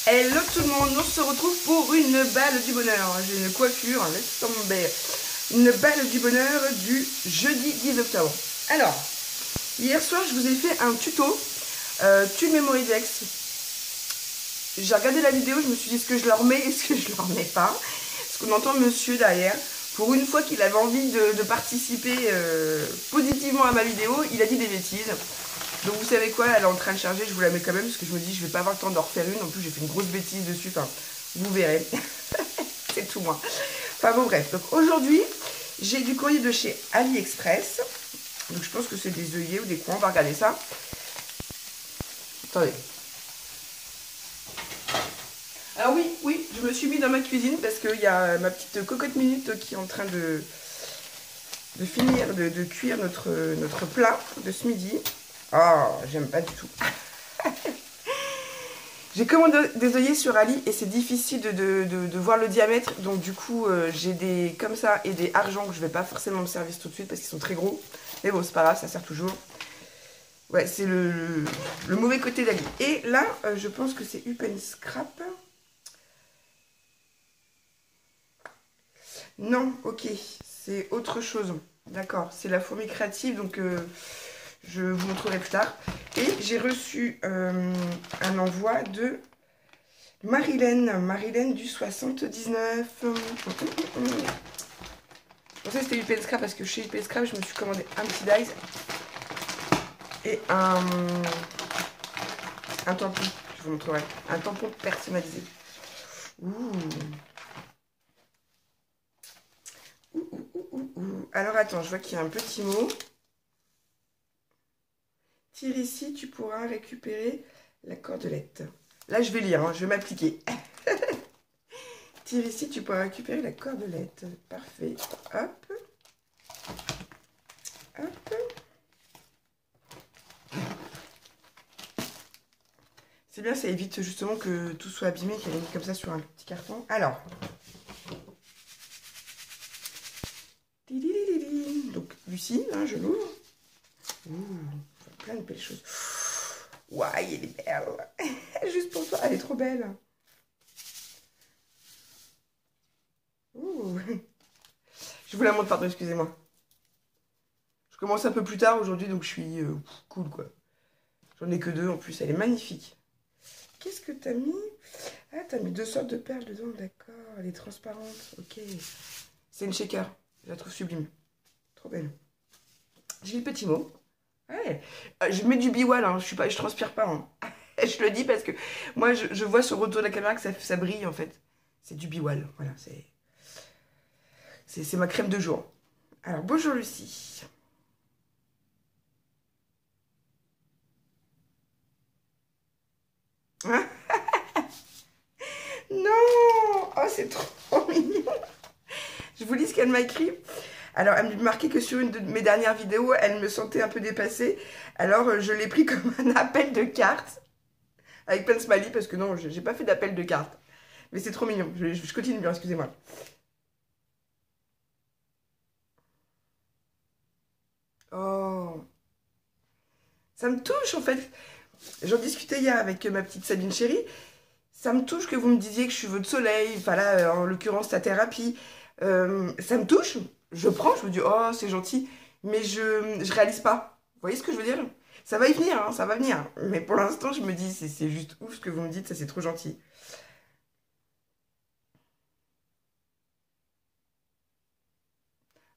Hello tout le monde, on se retrouve pour une balle du bonheur. J'ai une coiffure, laisse tomber. Une balle du bonheur du jeudi 10 octobre. Alors, hier soir je vous ai fait un tuto tube Memory-Dex. J'ai regardé la vidéo, je me suis dit est-ce que je le remets, est-ce que je le remets pas. Parce qu'on entend monsieur derrière. Pour une fois qu'il avait envie de participer positivement à ma vidéo, il a dit des bêtises. Donc vous savez quoi, elle est en train de charger, je vous la mets quand même parce que je me dis je vais pas avoir le temps d'en refaire une. En plus j'ai fait une grosse bêtise dessus, enfin vous verrez. C'est tout moi. Enfin bon bref, donc aujourd'hui j'ai du courrier de chez AliExpress. Donc je pense que c'est des œillets ou des coins, on va regarder ça. Attendez. Alors oui, je me suis mis dans ma cuisine parce qu'il y a ma petite cocotte minute qui est en train de finir de cuire notre plat de ce midi. Oh, j'aime pas du tout. J'ai commandé des œillets sur Ali et c'est difficile de voir le diamètre. Donc du coup, j'ai des comme ça et des argent que je vais pas forcément me servir tout de suite parce qu'ils sont très gros. Mais bon, c'est pas grave, ça sert toujours. Ouais, c'est le mauvais côté d'Ali. Et là, je pense que c'est Up & Scrap. Non, ok, c'est autre chose. D'accord, c'est la fourmi créative, donc je vous montrerai plus tard. Et j'ai reçu un envoi de Marilène du 79. Je pensais que c'était Up & Scrap parce que chez Up & Scrap, je me suis commandé un petit dice et un tampon. Je vous montrerai. Un tampon personnalisé. Ouh. Alors attends, je vois qu'il y a un petit mot. Tire ici, tu pourras récupérer la cordelette. Là, je vais lire, hein, je vais m'appliquer. Tire ici, tu pourras récupérer la cordelette. Parfait. Hop. Hop. C'est bien, ça évite justement que tout soit abîmé, qu'elle est mise comme ça sur un petit carton. Alors. Donc, Lucie, hein, je l'ouvre. Plein de belles choses. Waouh, elle est belle. Juste pour toi, elle est trop belle. Ouh. Je vous la montre, pardon, excusez-moi. Je commence un peu plus tard aujourd'hui, donc je suis cool, quoi. J'en ai que deux, en plus, elle est magnifique. Qu'est-ce que t'as mis? Ah, t'as mis deux sortes de perles dedans, d'accord. Elle est transparente, ok. C'est une shaker, je la trouve sublime. Trop belle. J'ai le petit mot. Ouais. Je mets du biwal, hein. Je transpire pas. Hein. Je le dis parce que moi, je vois sur le retour de la caméra que ça brille, en fait. C'est du biwal, voilà, c'est ma crème de jour. Alors, bonjour Lucie. Hein? Non! Oh, c'est trop mignon! Je vous lis ce qu'elle m'a écrit. Alors, elle m'a marqué que sur une de mes dernières vidéos, elle me sentait un peu dépassée. Alors, je l'ai pris comme un appel de cartes. Avec plein de smiley, parce que non, j'ai pas fait d'appel de cartes. Mais c'est trop mignon. Je continue bien, excusez-moi. Oh, ça me touche en fait. J'en discutais hier avec ma petite Sabine chérie. Ça me touche que vous me disiez que je suis votre soleil. Enfin là, en l'occurrence, ta thérapie. Ça me touche. Je prends, je me dis, oh, c'est gentil. Mais je réalise pas. Vous voyez ce que je veux dire? Ça va y venir, hein, ça va venir. Mais pour l'instant, je me dis, c'est juste ouf ce que vous me dites, ça c'est trop gentil.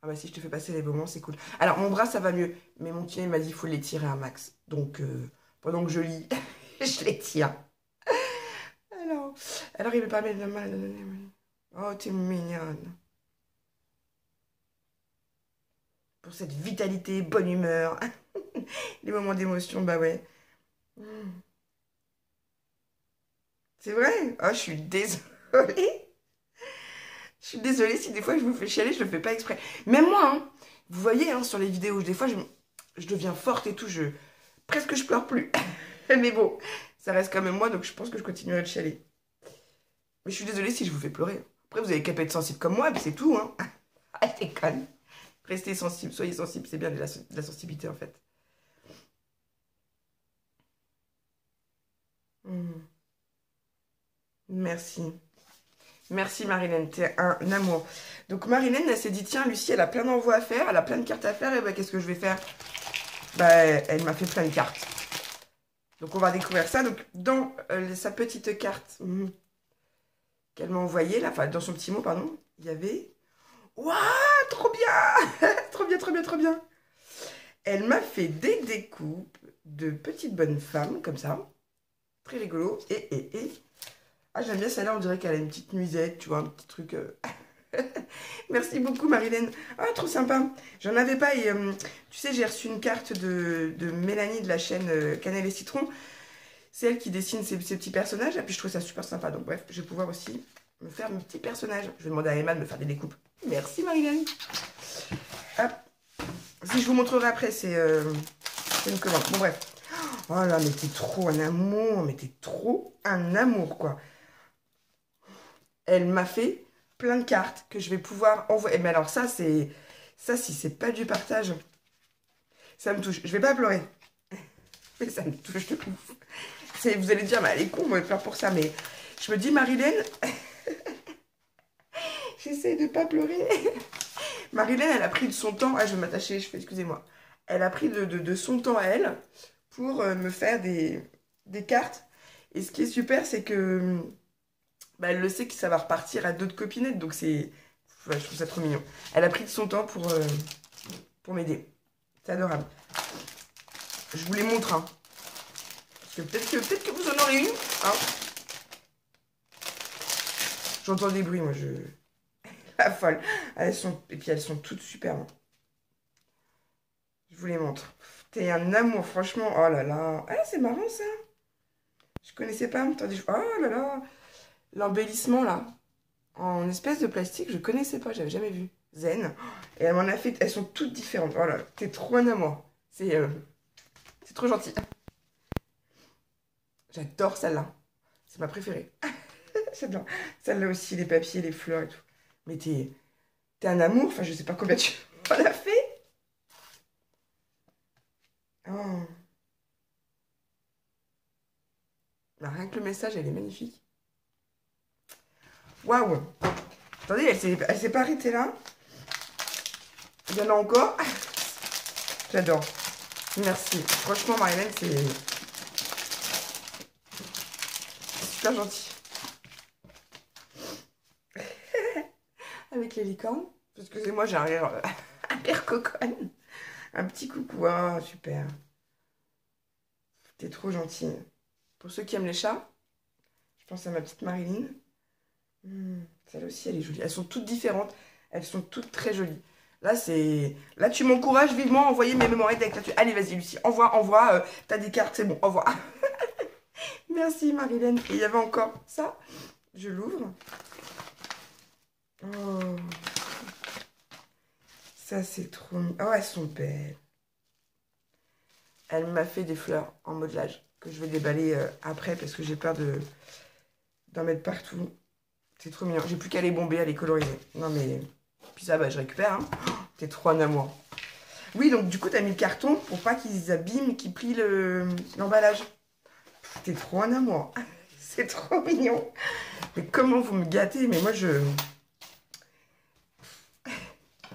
Ah bah si je te fais passer les moments, c'est cool. Alors mon bras, ça va mieux. Mais mon kiné m'a dit, il faut l'étirer un max. Donc pendant que je lis, je l'étire. Alors, il me permet de mal. Oh, t'es mignonne. Pour cette vitalité, bonne humeur. Les moments d'émotion, bah ouais. Mm. C'est vrai? Oh, je suis désolée. Je suis désolée si des fois je vous fais chialer, je le fais pas exprès. Même moi, hein, vous voyez hein, sur les vidéos, des fois je deviens forte et tout, presque je pleure plus. Mais bon, ça reste quand même moi, donc je pense que je continuerai de chialer. Mais je suis désolée si je vous fais pleurer. Après, vous avez qu'à pas être sensible comme moi, mais c'est tout, hein. Ah, t'es conne. Restez sensible, soyez sensible, c'est bien de la sensibilité en fait. Hmm. Merci. Merci Marilène, t'es un amour. Donc Marilène, elle s'est dit, tiens, Lucie, elle a plein d'envois à faire, elle a plein de cartes à faire, et bah qu'est-ce que je vais faire? Bah, elle m'a fait plein de cartes. Donc on va découvrir ça. Donc dans sa petite carte qu'elle m'a envoyée, là, enfin dans son petit mot, pardon, il y avait... Waouh, trop bien. Trop bien, trop bien, trop bien. Elle m'a fait des découpes de petites bonnes femmes, comme ça. Très rigolo. Et... Ah, j'aime bien celle-là, on dirait qu'elle a une petite nuisette, tu vois, un petit truc... Merci beaucoup, Marilène. Ah, trop sympa. J'en avais pas et tu sais, j'ai reçu une carte de Mélanie de la chaîne Cannelle et Citron. C'est elle qui dessine ses petits personnages. Et puis, je trouve ça super sympa. Donc, bref, je vais pouvoir aussi me faire mes petits personnages. Je vais demander à Emma de me faire des découpes. Merci, Marilène. Hop. Si je vous montrerai après, c'est une commande. Bon, bref. Oh là, mais t'es trop un amour. Mais t'es trop un amour, quoi. Elle m'a fait plein de cartes que je vais pouvoir envoyer. Mais alors ça, c'est... Ça, si c'est pas du partage, ça me touche. Je vais pas pleurer. Mais ça me touche de ouf. Vous allez dire, mais elle est con, moi, elle pleure pour ça. Mais je me dis, Marilène... J'essaie de pas pleurer. Marilène, elle a pris de son temps... Ah, je vais m'attacher, je fais, excusez-moi. Elle a pris de son temps à elle pour me faire des cartes. Et ce qui est super, c'est que... Bah, elle le sait que ça va repartir à d'autres copinettes, donc c'est... Ouais, je trouve ça trop mignon. Elle a pris de son temps pour m'aider. C'est adorable. Je vous les montre, hein. Parce que peut-être que vous en aurez une, hein. J'entends des bruits, moi, je... La folle. Et puis elles sont toutes super, hein. Je vous les montre. T'es un amour, franchement. Oh là là. Ah, c'est marrant, ça. Je connaissais pas. Attendez, oh là là. L'embellissement, là. En espèce de plastique, je connaissais pas, j'avais jamais vu. Zen. Et elle m'en a fait, elles sont toutes différentes. Voilà, t'es trop un amour. C'est trop gentil. J'adore celle-là. C'est ma préférée. J'adore. Celle-là aussi, les papiers, les fleurs et tout. Mais t'es un amour, enfin je sais pas combien tu en as fait. Oh. Bah, rien que le message, elle est magnifique. Waouh. Attendez, elle s'est pas arrêtée là. Il y en a encore. J'adore. Merci. Franchement, Marilène, c'est super gentil. Avec les licornes. Excusez-moi, j'ai un rire coconne. Un petit coucou. Ah, super. T'es trop gentille. Pour ceux qui aiment les chats, je pense à ma petite Marilyn. Celle aussi, elle est jolie. Elles sont toutes différentes. Elles sont toutes très jolies. Là, c'est... Là, tu m'encourages vivement à envoyer mes mémoires avec là-dessus. Allez, vas-y, Lucie. Envoie. T'as des cartes, c'est bon. Envoie. Merci, Marilyn. Et il y avait encore ça. Je l'ouvre. Oh. Ça, c'est trop... Oh, elles sont belles. Elle m'a fait des fleurs en modelage que je vais déballer après parce que j'ai peur d'en mettre partout. C'est trop mignon. J'ai plus qu'à les bomber, à les coloriser. Non, mais... Puis ça, bah, je récupère. Hein. Oh, t'es trop un amour. Oui, donc du coup, t'as mis le carton pour pas qu'ils abîment, qu'ils plient l'emballage. T'es trop un amour. C'est trop mignon. Mais comment vous me gâtez? Mais moi, je...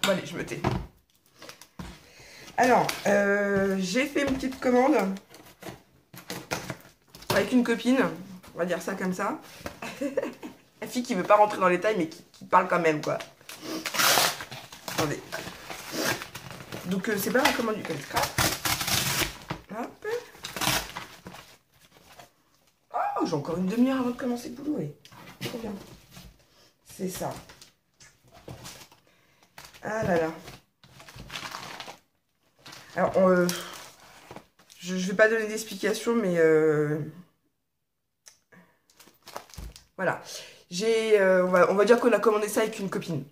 Bon, allez, je me tais. Alors, j'ai fait une petite commande avec une copine. On va dire ça comme ça. La fille qui veut pas rentrer dans les détails, mais qui parle quand même, quoi. Attendez. Donc, c'est pas la commande du Comic-Scrap. Hop. Oh, j'ai encore une demi-heure avant de commencer le boulot. Ouais. Trop bien. C'est ça. Ah là là. Alors, je vais pas donner d'explication, mais voilà. On va dire qu'on a commandé ça avec une copine.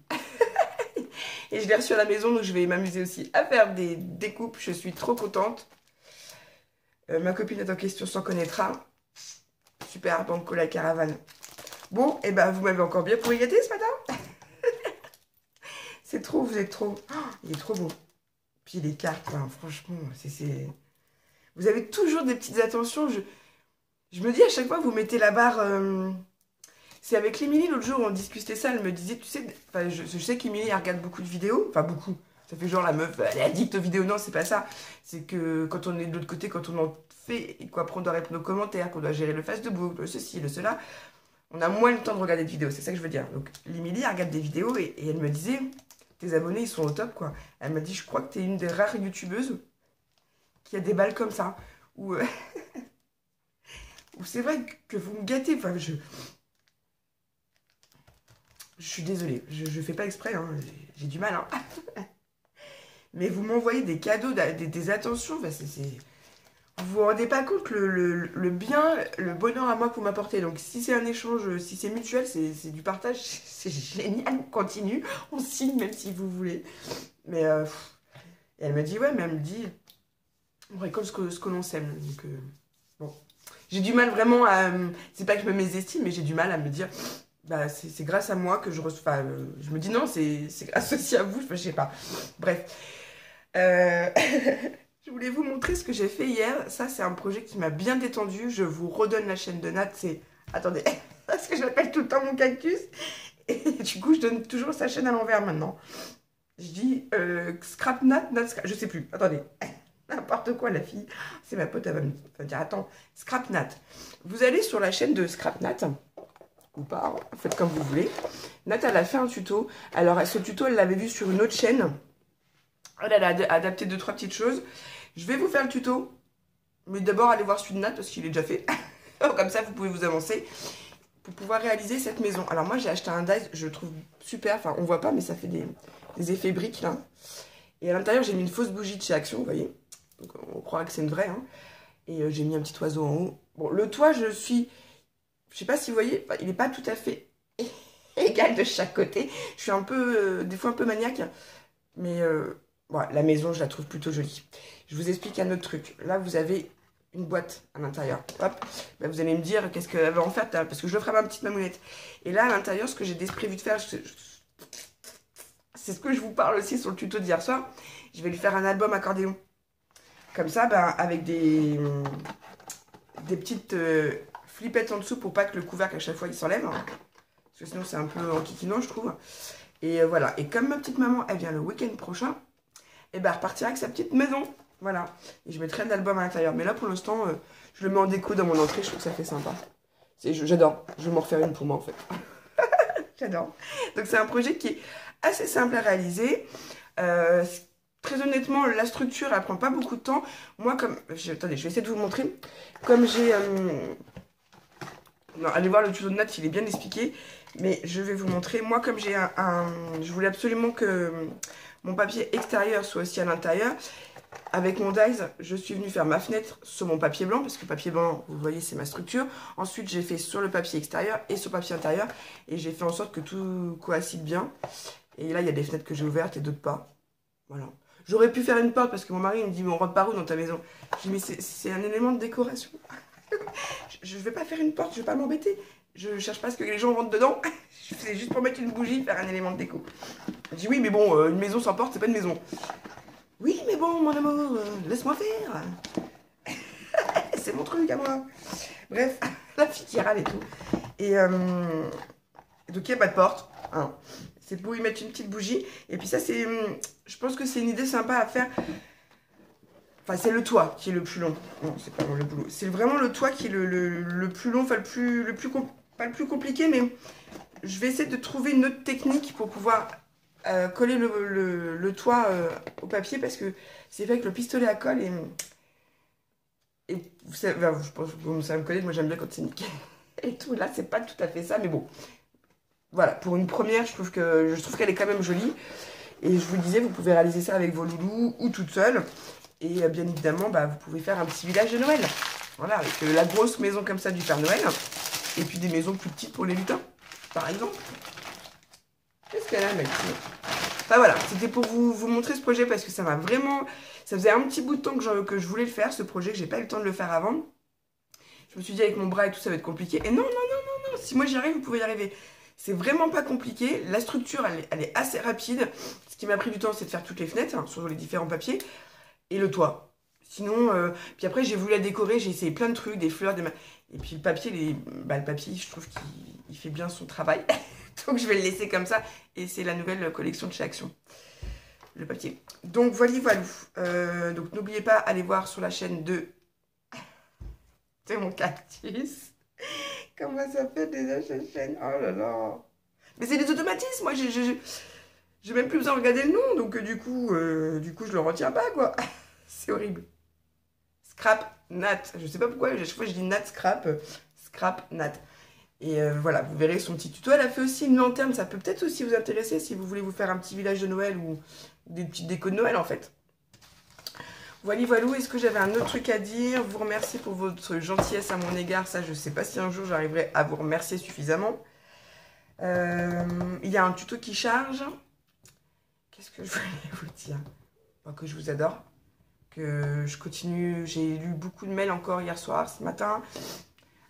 Et je l'ai reçu à la maison, donc je vais m'amuser aussi à faire des découpes. Je suis trop contente. Ma copine est en question s'en connaîtra. Super, banco la caravane. Bon, et ben vous m'avez encore bien pourri gâter ce matin. C'est trop, vous êtes trop. Oh, il est trop beau. Puis les cartes, hein, franchement, c'est... Vous avez toujours des petites attentions. Je me dis à chaque fois, vous mettez la barre... C'est avec Émilie, l'autre jour, on discutait ça, elle me disait, tu sais, enfin, je sais qu'Émilie, elle regarde beaucoup de vidéos, enfin beaucoup. Ça fait genre la meuf, elle est addict aux vidéos. Non, c'est pas ça. C'est que quand on est de l'autre côté, quand on en fait, et qu'après on doit répondre aux commentaires, qu'on doit gérer le Facebook, le ceci, le cela, on a moins le temps de regarder de vidéos. C'est ça que je veux dire. Donc, l'Émilie, elle regarde des vidéos et elle me disait, tes abonnés, ils sont au top, quoi. Elle m'a dit, je crois que t'es une des rares youtubeuses qui a des balles comme ça. Où, où c'est vrai que vous me gâtez. Enfin, je suis désolée. Je fais pas exprès, hein. J'ai du mal, hein. Mais vous m'envoyez des cadeaux, des attentions. Enfin, vous vous rendez pas compte le bien, le bonheur à moi que vous m'apportez. Donc si c'est un échange, si c'est mutuel, c'est du partage, c'est génial, on continue, on signe même si vous voulez. Mais et elle me dit, ouais, mais elle me dit, on récolte ce que l'on sème. Donc bon, j'ai du mal vraiment à, c'est pas que je me mésestime, mais j'ai du mal à me dire, bah c'est grâce à moi que je reçois, enfin, je me dis non, c'est grâce aussi à vous, je sais pas. Bref. Je voulais vous montrer ce que j'ai fait hier. Ça, c'est un projet qui m'a bien détendu. Je vous redonne la chaîne de Nat. C'est... Attendez, parce que je l'appelle tout le temps mon cactus. Et du coup, je donne toujours sa chaîne à l'envers maintenant. Je dis Scrap Nat, Nat Scrap... Je sais plus. Attendez. N'importe quoi, la fille. C'est ma pote, elle va me dire, attends, Scrap Nat. Vous allez sur la chaîne de Scrap Nat. Ou pas, hein, faites comme vous voulez. Nat, elle a fait un tuto. Alors, ce tuto, elle l'avait vu sur une autre chaîne. Elle a adapté 2-3 petites choses. Je vais vous faire le tuto. Mais d'abord, allez voir celui de Nat parce qu'il est déjà fait. Comme ça, vous pouvez vous avancer pour pouvoir réaliser cette maison. Alors moi, j'ai acheté un dies, je le trouve super. Enfin, on voit pas, mais ça fait des effets briques, là. Et à l'intérieur, j'ai mis une fausse bougie de chez Action, vous voyez. Donc, on croira que c'est une vraie. Hein. Et j'ai mis un petit oiseau en haut. Bon, le toit, je sais pas si vous voyez, il n'est pas tout à fait égal de chaque côté. Je suis un peu, des fois un peu maniaque. Mais... Bon, la maison, je la trouve plutôt jolie. Je vous explique un autre truc. Là, vous avez une boîte à l'intérieur. Hop. Ben, vous allez me dire qu'est-ce qu'elle va en faire, parce que je le ferai ma petite mamounette. Et là, à l'intérieur, ce que j'ai prévu de faire, c'est ce que je vous parle aussi sur le tuto d'hier soir. Je vais lui faire un album accordéon. Comme ça, ben, avec des petites flippettes en dessous pour pas que le couvercle, à chaque fois, il s'enlève. Hein. Parce que sinon, c'est un peu enquiquinant, je trouve. Et voilà. Et comme ma petite maman, elle vient le week-end prochain, et ben, elle repartira avec sa petite maison. Voilà. Et je mettrai un album à l'intérieur. Mais là, pour l'instant, je le mets en déco dans mon entrée. Je trouve que ça fait sympa. J'adore. Je vais m'en refaire une pour moi, en fait. J'adore. Donc, c'est un projet qui est assez simple à réaliser. Très honnêtement, la structure, elle prend pas beaucoup de temps. Moi, attendez, je vais essayer de vous montrer. Comme j'ai... Non, allez voir le tuto de Nat, il est bien expliqué. Mais je vais vous montrer. Moi, comme j'ai je voulais absolument que mon papier extérieur soit aussi à l'intérieur. Avec mon dies, je suis venue faire ma fenêtre sur mon papier blanc. Parce que le papier blanc, vous voyez, c'est ma structure. Ensuite, j'ai fait sur le papier extérieur et sur le papier intérieur. Et j'ai fait en sorte que tout coïncide bien. Et là, il y a des fenêtres que j'ai ouvertes et d'autres pas. Voilà. J'aurais pu faire une porte parce que mon mari me dit, mais on rentre par où dans ta maison? Je dis, mais c'est un élément de décoration. Je ne vais pas faire une porte, je ne vais pas m'embêter. Je ne cherche pas à ce que les gens rentrent dedans. C'est juste pour mettre une bougie, faire un élément de déco. Je dis, oui, mais bon, une maison sans porte, c'est pas une maison. Oui, mais bon, mon amour, laisse-moi faire. C'est mon truc à moi. Bref, la fille qui râle et tout. Et donc, il n'y a pas de porte. Hein. C'est pour y mettre une petite bougie. Et puis ça, c'est... Je pense que c'est une idée sympa à faire. Enfin, c'est le toit qui est le plus long. Non, c'est pas le boulot. C'est vraiment le toit qui est le plus long, enfin pas le plus compliqué, mais je vais essayer de trouver une autre technique pour pouvoir coller le toit au papier, parce que c'est vrai que le pistolet à colle et vous savez, je pense que vous savez me connaître, moi j'aime bien quand c'est nickel et tout. Là, c'est pas tout à fait ça, mais bon. Voilà, pour une première, je trouve qu'elle est quand même jolie. Et je vous disais, vous pouvez réaliser ça avec vos loulous ou toute seule. Et bien évidemment, bah, vous pouvez faire un petit village de Noël. Voilà, avec la grosse maison comme ça du Père Noël. Et puis des maisons plus petites pour les lutins, par exemple. Qu'est-ce qu'elle a, mec? Enfin voilà, c'était pour vous montrer ce projet parce que ça m'a vraiment... Ça faisait un petit bout de temps que je voulais le faire, ce projet, que j'ai pas eu le temps de le faire avant. Je me suis dit, avec mon bras et tout, ça va être compliqué. Et non, non, non, non, non, si moi j'y arrive, vous pouvez y arriver. C'est vraiment pas compliqué. La structure, elle est assez rapide. Ce qui m'a pris du temps, c'est de faire toutes les fenêtres, hein, sur les différents papiers. Et le toit. Sinon, puis après, j'ai voulu la décorer. J'ai essayé plein de trucs, des fleurs, et puis le papier, le papier, je trouve il fait bien son travail. Donc je vais le laisser comme ça. Et c'est la nouvelle collection de chez Action. Le papier. Donc voilà, voilà. Donc n'oubliez pas, allez voir sur la chaîne de... C'est mon cactus. Comment ça fait déjà cette chaîne? Oh là là. Mais c'est des automatismes. Moi, j'ai même plus besoin de regarder le nom. Donc du coup, je le retiens pas, quoi. C'est horrible. Scrap Nat. Je sais pas pourquoi, à chaque fois je dis Nat Scrap. Scrap Nat. Et voilà, vous verrez son petit tuto. Elle a fait aussi une lanterne. Ça peut peut-être aussi vous intéresser si vous voulez vous faire un petit village de Noël ou des petites décos de Noël, en fait. Voilà, voilà. Est-ce que j'avais un autre truc à dire? Vous remercier pour votre gentillesse à mon égard. Ça, je sais pas si un jour j'arriverai à vous remercier suffisamment. Il y a un tuto qui charge. Qu'est-ce que je voulais vous dire? Que je vous adore. Que je continue. J'ai lu beaucoup de mails encore hier soir, ce matin.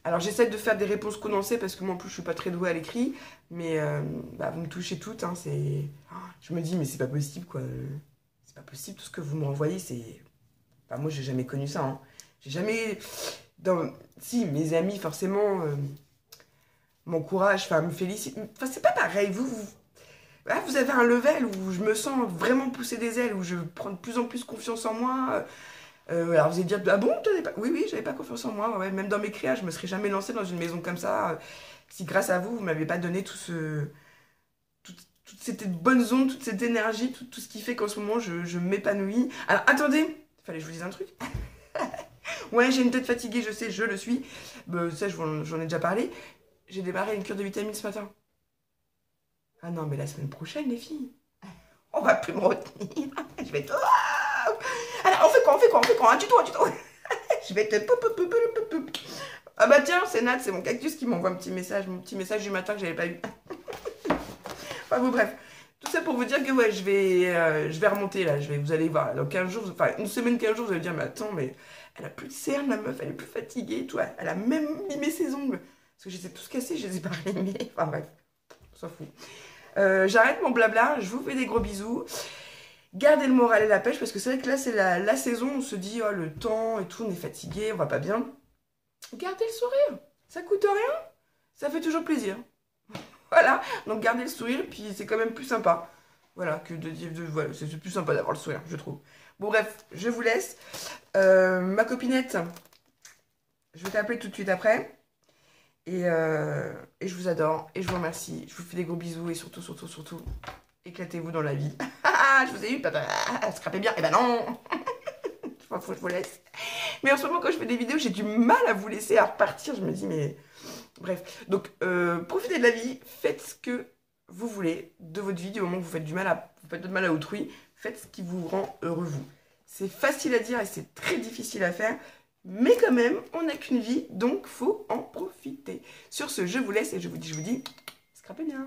Alors j'essaie de faire des réponses condensées parce que moi en plus je suis pas très douée à l'écrit. Mais vous me touchez toutes. Hein, je me dis mais c'est pas possible quoi. C'est pas possible tout ce que vous me renvoyez. C'est... Enfin, moi j'ai jamais connu ça. Hein. J'ai jamais... Si, mes amis forcément m'encouragent, enfin me félicitent. Enfin c'est pas pareil. Vous avez un level où je me sens vraiment pousser des ailes, où je prends de plus en plus confiance en moi. Alors vous allez dire, ah bon, pas... Oui, j'avais pas confiance en moi. Ouais. Même dans mes créas, je me serais jamais lancée dans une maison comme ça. Si grâce à vous, vous m'avez pas donné toute cette bonne onde, toute cette énergie, tout ce qui fait qu'en ce moment, je m'épanouis. Alors attendez, il fallait que je vous dise un truc. Ouais, j'ai une tête fatiguée, je sais, je le suis. Ça, j'en ai déjà parlé. J'ai démarré une cure de vitamines ce matin. Ah non, mais la semaine prochaine, les filles, on va plus me retenir. Je vais être... Alors, on fait quoi? Un tuto. Je vais être... Ah bah tiens, c'est Nat, c'est mon cactus qui m'envoie un petit message. Mon petit message du matin que j'avais pas eu. Enfin bon, bref. Tout ça pour vous dire que ouais, je vais remonter là. Vous allez voir, dans 15 jours, enfin une semaine, 15 jours, vous allez dire, mais attends, mais elle a plus de cernes, la meuf, elle est plus fatiguée, toi. Elle a même mimé ses ongles. Parce que je les ai tous cassés, je les ai pas rimés. Enfin bref, on s'en fout. J'arrête mon blabla, je vous fais des gros bisous. Gardez le moral et la pêche, parce que c'est vrai que là, c'est la saison, on se dit, oh, le temps et tout, on est fatigué, on va pas bien. Gardez le sourire, ça coûte rien, ça fait toujours plaisir. Voilà, donc gardez le sourire, puis c'est quand même plus sympa. Voilà, que de dire, voilà, c'est plus sympa d'avoir le sourire, je trouve. Bon bref, je vous laisse. Ma copinette, je vais t'appeler tout de suite après. Et je vous adore, et je vous remercie. Je vous fais des gros bisous, et surtout, éclatez-vous dans la vie. Je vous ai eu, scrapez bien. Eh ben non. Faut que je vous laisse. Mais en ce moment, quand je fais des vidéos, j'ai du mal à vous laisser à repartir. Je me dis, mais... Bref. Donc, profitez de la vie. Faites ce que vous voulez de votre vie. Du moment que vous faites du mal à autrui, faites ce qui vous rend heureux, vous. C'est facile à dire et c'est très difficile à faire. Mais quand même, on n'a qu'une vie, donc faut en profiter. Sur ce, je vous laisse et je vous dis, scrapez bien.